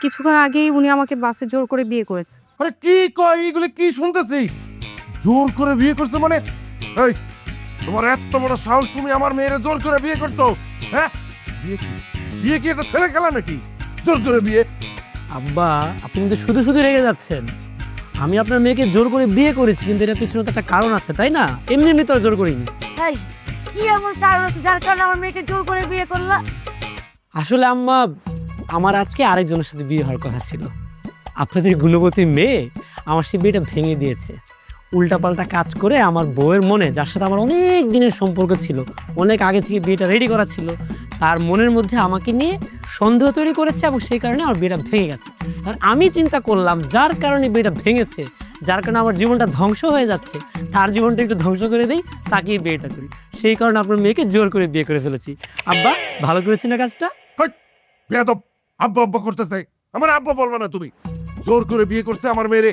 কিছুক্ষণ আগেই উনি আমাকে বাসে জোর করে বিয়ে করেছে। আরে কি কয় এগুলো কি শুনতেছি? জোর করে বিয়ে করছে মানে? এই তোমার এত বড় সাহস, তুমি আমার মেয়েরে জোর করে বিয়ে করছো? হ্যাঁ, বিয়ে কি এটা ছেলে খেলা নাকি? জোর করে বিয়ে? আব্বা, আপনি কিন্তু শুধু শুধু রেগে যাচ্ছেন। আমি আপনার মেয়েকে জোর করে বিয়ে করেছি, কিন্তু এটার পিছনে তো একটা কারণ আছে, তাই না? এমনি এমনি তো আর জোর করিনি। এই কি এমন কারণ আছে যার কারণে আমার মেয়েকে জোর করে বিয়ে করলা? আসলে আম্মা, আমার আজকে আরেকজনের সাথে বিয়ে হওয়ার কথা ছিল। আপনাদের গুণবতী মেয়ে আমার সেই বিয়েটা ভেঙে দিয়েছে। উল্টাপাল্টা কাজ করে আমার বউয়ের মনে, যার সাথে আমার অনেক দিনের সম্পর্ক ছিল, অনেক আগে থেকে বিয়েটা রেডি করা ছিল, তার মনের মধ্যে আমাকে নিয়ে সন্দেহ তৈরি করেছে এবং সেই কারণে আমার বিয়েটা ভেঙে গেছে। আর আমি চিন্তা করলাম, যার কারণে বিয়েটা ভেঙেছে, যার কারণে আমার জীবনটা ধ্বংস হয়ে যাচ্ছে, তার জীবনটা একটু ধ্বংস করে দেই, তাকেই বিয়েটা করি। সেই কারণে আপনার মেয়েকে জোর করে বিয়ে করে ফেলেছি। আব্বা, ভালো করেছি না কাজটা? হাট, বেয়াদব, আব্বা আব্বা করতেছে। আমার আব্বা বলবা না তুমি। জোর করে বিয়ে করছে আমার মেয়েরে,